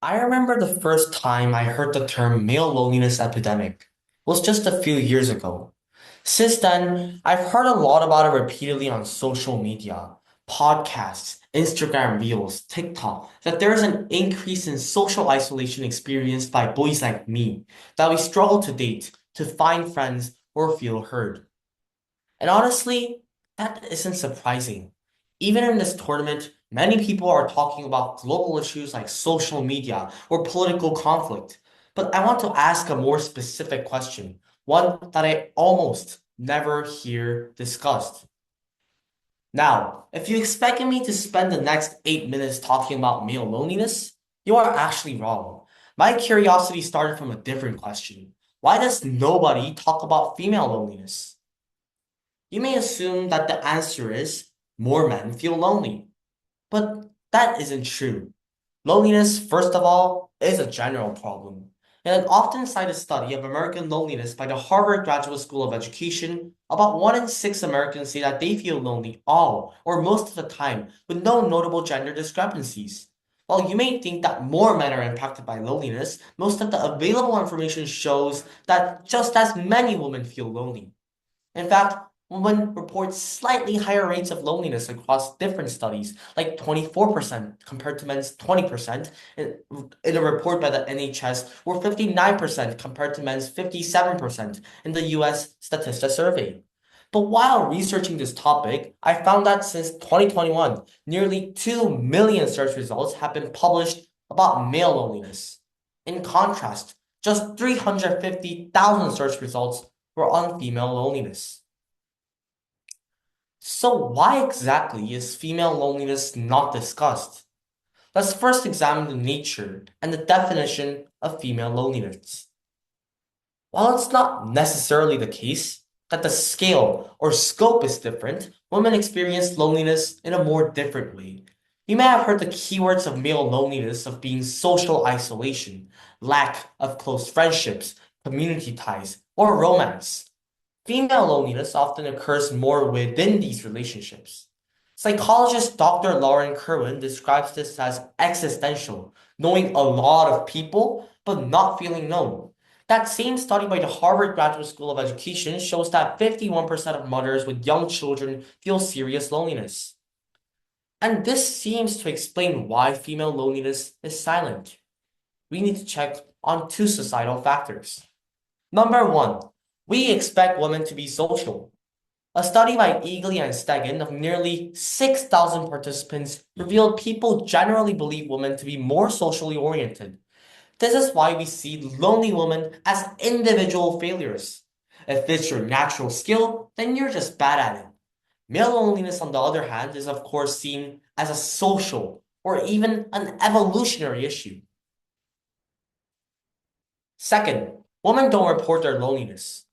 I remember the first time I heard the term male loneliness epidemic was just a few years ago. Since then, I've heard a lot about it repeatedly on social media, podcasts, Instagram Reels, TikTok, that there is an increase in social isolation experienced by boys like me, that we struggle to date, to find friends, or feel heard. And honestly, that isn't surprising. Even in this tournament, many people are talking about global issues like social media or political conflict. But I want to ask a more specific question, one that I almost never hear discussed. Now, if you expected me to spend the next 8 minutes talking about male loneliness, you are actually wrong. My curiosity started from a different question. Why does nobody talk about female loneliness? You may assume that the answer is more men feel lonely, but that isn't true. Loneliness, first of all, is a general problem. In an often cited study of American loneliness by the Harvard Graduate School of Education, about 1 in 6 Americans say that they feel lonely all or most of the time with no notable gender discrepancies. While you may think that more men are impacted by loneliness, most of the available information shows that just as many women feel lonely. In fact, women report slightly higher rates of loneliness across different studies, like 24% compared to men's 20% in a report by the NHS, or 59% compared to men's 57% in the US Statista survey. But while researching this topic, I found that since 2021, nearly 2 million search results have been published about male loneliness. In contrast, just 350,000 search results were on female loneliness. So why exactly is female loneliness not discussed? Let's first examine the nature and the definition of female loneliness. While it's not necessarily the case that the scale or scope is different, women experience loneliness in a more different way. You may have heard the keywords of male loneliness of being social isolation, lack of close friendships, community ties, or romance. Female loneliness often occurs more within these relationships. Psychologist Dr. Lauren Kerwin describes this as existential, knowing a lot of people but not feeling known. That same study by the Harvard Graduate School of Education shows that 51% of mothers with young children feel serious loneliness. And this seems to explain why female loneliness is silent. We need to check on two societal factors. Number one, we expect women to be social. A study by Eagley and Stegan of nearly 6,000 participants revealed people generally believe women to be more socially oriented. This is why we see lonely women as individual failures. If it's your natural skill, then you're just bad at it. Male loneliness, on the other hand, is of course seen as a social or even an evolutionary issue. Second, women don't report their loneliness.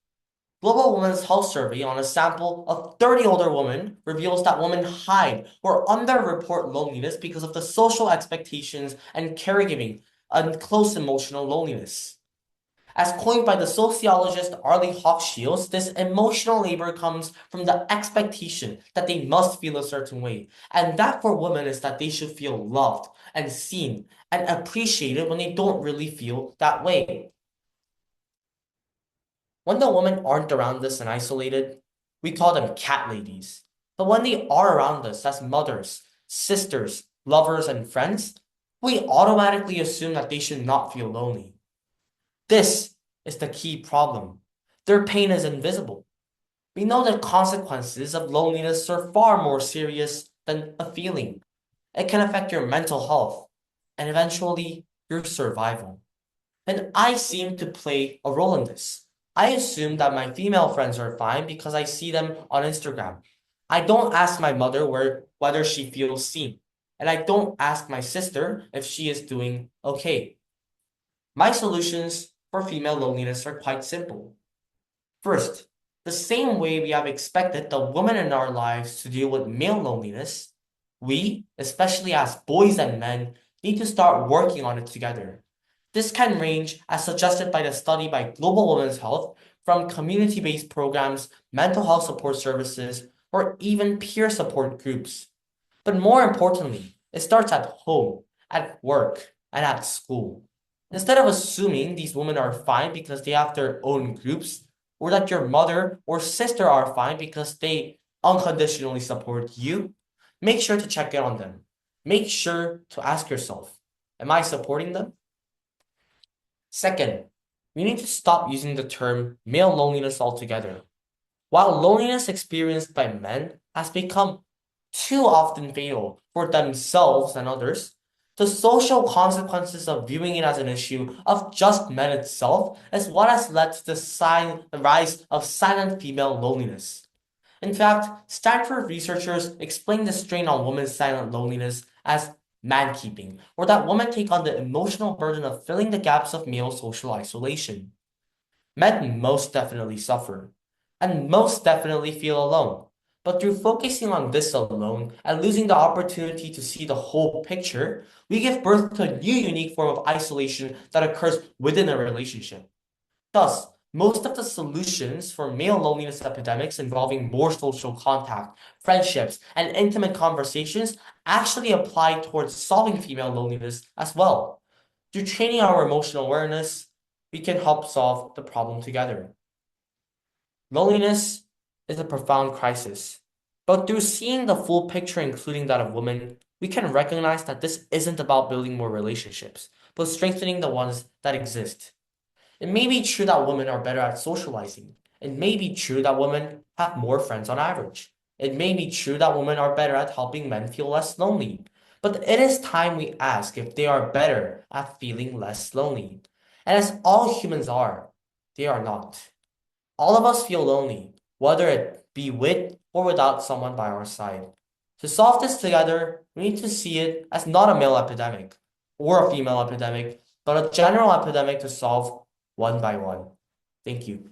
Global Women's Health Survey on a sample of 30 older women reveals that women hide or underreport loneliness because of the social expectations and caregiving and close emotional loneliness. As coined by the sociologist Arlie Hochschild, this emotional labor comes from the expectation that they must feel a certain way, and that for women is that they should feel loved and seen and appreciated when they don't really feel that way. When the women aren't around us and isolated, we call them cat ladies. But when they are around us as mothers, sisters, lovers, and friends, we automatically assume that they should not feel lonely. This is the key problem. Their pain is invisible. We know the consequences of loneliness are far more serious than a feeling. It can affect your mental health and eventually your survival. And I seem to play a role in this. I assume that my female friends are fine because I see them on Instagram. I don't ask my mother whether she feels seen. And I don't ask my sister if she is doing okay. My solutions for female loneliness are quite simple. First, the same way we have expected the women in our lives to deal with male loneliness, we, especially as boys and men, need to start working on it together. This can range, as suggested by the study by Global Women's Health, from community-based programs, mental health support services, or even peer support groups. But more importantly, it starts at home, at work, and at school. Instead of assuming these women are fine because they have their own groups, or that your mother or sister are fine because they unconditionally support you, make sure to check in on them. Make sure to ask yourself, am I supporting them? Second, we need to stop using the term male loneliness altogether. While loneliness experienced by men has become too often fatal for themselves and others, the social consequences of viewing it as an issue of just men itself is what has led to the rise of silent female loneliness. In fact, Stanford researchers explain the strain on women's silent loneliness as man keeping, or that women take on the emotional burden of filling the gaps of male social isolation. Men most definitely suffer, and most definitely feel alone. But through focusing on this alone and losing the opportunity to see the whole picture, we give birth to a new unique form of isolation that occurs within a relationship. Thus, most of the solutions for male loneliness epidemics involving more social contact, friendships, and intimate conversations actually apply towards solving female loneliness as well. Through training our emotional awareness, we can help solve the problem together. Loneliness is a profound crisis, but through seeing the full picture, including that of women, we can recognize that this isn't about building more relationships, but strengthening the ones that exist. It may be true that women are better at socializing. It may be true that women have more friends on average. It may be true that women are better at helping men feel less lonely. But it is time we ask if they are better at feeling less lonely. And as all humans are, they are not. All of us feel lonely, whether it be with or without someone by our side. To solve this together, we need to see it as not a male epidemic or a female epidemic, but a general epidemic to solve one by one. Thank you.